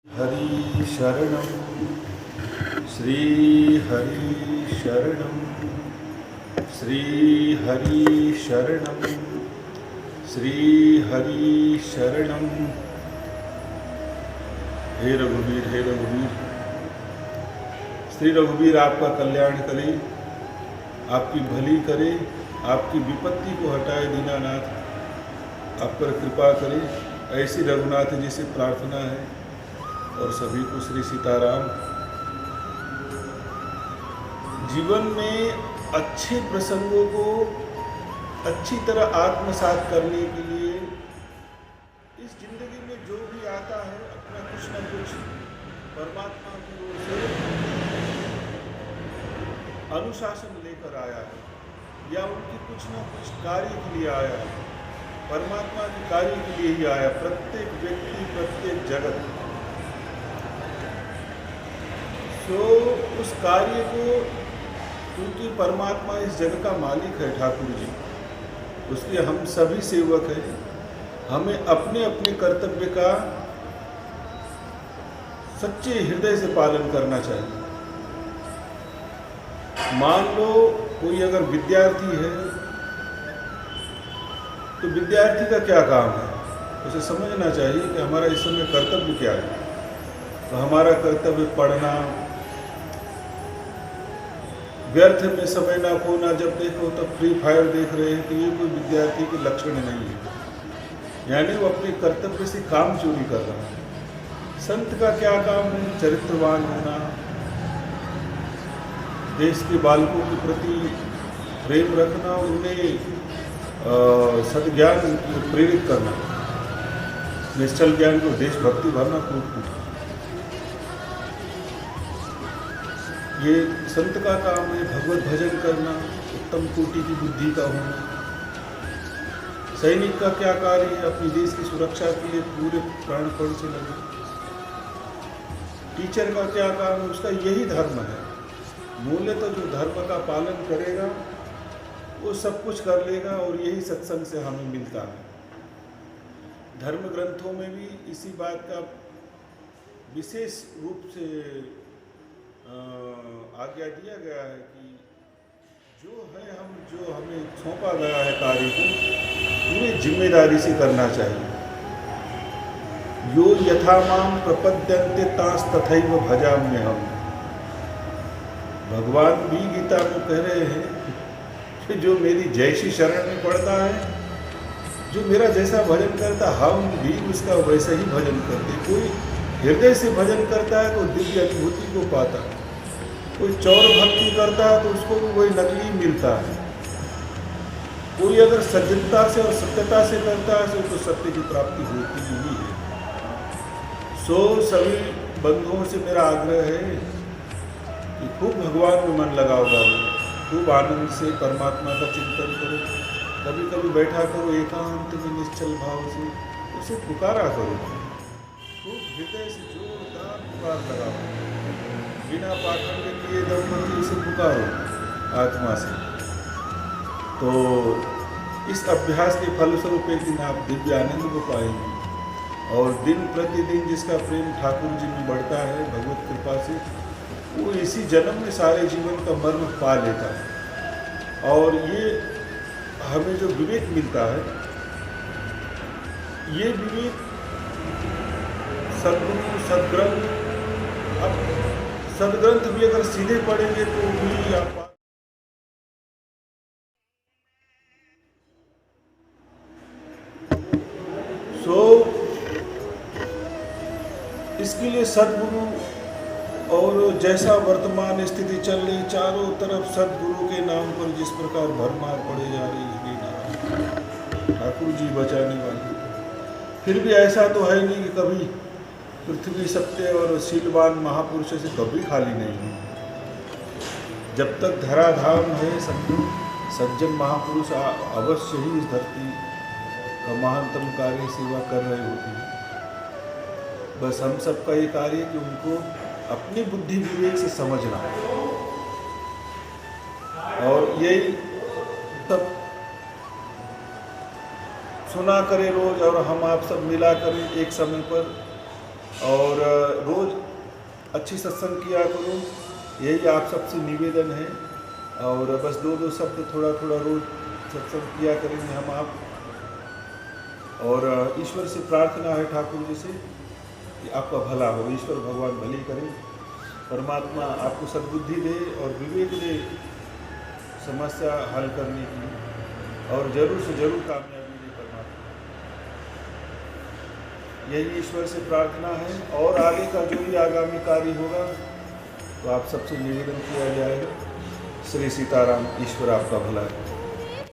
हरि शरणं श्री हरि शरणं श्री हरि शरणं श्री हरि शरणं। हे रघुवीर, हे रघुवीर, श्री रघुवीर आपका कल्याण करे, आपकी भली करे, आपकी विपत्ति को हटाए दीनानाथ, आप पर कृपा करे। ऐसी रघुनाथ जी से प्रार्थना है और सभी को श्री सीताराम। जीवन में अच्छे प्रसंगों को अच्छी तरह आत्मसात करने के लिए इस जिंदगी में जो भी आता है अपना कुछ न कुछ परमात्मा की ओर से अनुशासन लेकर आया है या उनकी कुछ न कुछ कार्य के लिए आया है, परमात्मा के कार्य के लिए ही आया। प्रत्येक व्यक्ति, प्रत्येक जगत तो उस कार्य को, क्योंकि परमात्मा इस जगत का मालिक है ठाकुर जी, उसके हम सभी सेवक हैं। हमें अपने अपने कर्तव्य का सच्चे हृदय से पालन करना चाहिए। मान लो कोई अगर विद्यार्थी है तो विद्यार्थी का क्या काम है, उसे समझना चाहिए कि हमारा इस समय कर्तव्य क्या है। तो हमारा कर्तव्य पढ़ना, व्यर्थ में समय ना खोना, जब देखो तब फ्री फायर देख रहे हैं, तो ये कोई विद्यार्थी के लक्षण नहीं है, यानी वो अपने कर्तव्य से काम चोरी कर रहा है। संत का क्या काम है? चरित्रवान होना, देश के बालकों के प्रति प्रेम रखना, उन्हें सद्ज्ञान प्रेरित करना, निश्चल ज्ञान को देशभक्ति भरना, कूट ये संत का काम है। भगवत भजन करना, उत्तम कोटि की बुद्धि का होना। सैनिक का क्या कार्य है? अपनी देश की सुरक्षा के लिए पूरे प्राणपण से लगे। टीचर का क्या काम है? उसका यही धर्म है। मूल्य तो जो धर्म का पालन करेगा वो सब कुछ कर लेगा, और यही सत्संग से हमें मिलता है। धर्म ग्रंथों में भी इसी बात का विशेष रूप से आज्ञा दिया गया है कि जो हमें सौंपा गया है कार्य को पूरी जिम्मेदारी से करना चाहिए। यो यथा माम प्रपद्यन्ते तांस तथैव भजाम्यहम्। भगवान भी गीता में कह रहे हैं कि जो मेरी जैसी शरण में पड़ता है, जो मेरा जैसा भजन करता, हम भी उसका वैसा ही भजन करते। कोई हृदय से भजन करता है तो दिव्य अनुभूति को पाता है, कोई चौर भक्ति करता है तो उसको भी वही नकली मिलता है। कोई अगर सज्जनता से और सत्यता से करता है तो सत्य की प्राप्ति होती ही है। सो सभी बंधुओं से मेरा आग्रह है कि खूब भगवान में मन लगाओ, खूब आनंद से परमात्मा का चिंतन करो। कभी कभी बैठा करो एकांत में निश्चल भाव से, उसे पुकारा करो, खूब हृदय से जोरदार पुकार लगाओ, बिना पाखंड किए दंपति से पुकारो आत्मा से। तो इस अभ्यास के फलस्वरूप एक दिन आप दिव्य आनंद को पाएंगे, और दिन प्रतिदिन जिसका प्रेम ठाकुर जी में बढ़ता है भगवत कृपा से, वो इसी जन्म में सारे जीवन का मर्म पा लेता है। और ये हमें जो विवेक मिलता है, ये विवेक सद्गुरु, सद्ग्रंथ, अब सद्ग्रंथ भी अगर सीधे पढ़ेंगे तो भी आप इसके लिए सद्गुरु, और जैसा वर्तमान स्थिति चल रही, चारों तरफ सद्गुरु के नाम पर जिस प्रकार भरमार पड़े जा रही है, ठाकुर जी बचाने वाले। फिर भी ऐसा तो है नहीं कि कभी पृथ्वी सत्य और शीलवान महापुरुष से कभी खाली नहीं है। जब तक धराधाम है सज्जन महापुरुष अवश्य ही इस धरती का महानतम कार्य सेवा कर रहे होते हैं। बस हम सबका ये कार्य कि उनको अपनी बुद्धि विवेक से समझना, और यही सब सुना करें रोज, और हम आप सब मिला करें एक समय पर, और रोज़ अच्छी सत्संग किया करो, यही आप सबसे निवेदन है। और बस दो दो शब्द थोड़ा थोड़ा रोज़ सत्संग किया करेंगे हम आप। और ईश्वर से प्रार्थना है ठाकुर जी से कि आपका भला हो, ईश्वर भगवान भली करें, परमात्मा आपको सद्बुद्धि दे और विवेक दे समस्या हल करने की, और ज़रूर से ज़रूर कामयाबी दे परमात्मा। यही ईश्वर से प्रार्थना है। और आगे का जो भी आगामी कार्य होगा तो आप सबसे निवेदन किया जाएगा। श्री सीताराम, ईश्वर आपका भला है।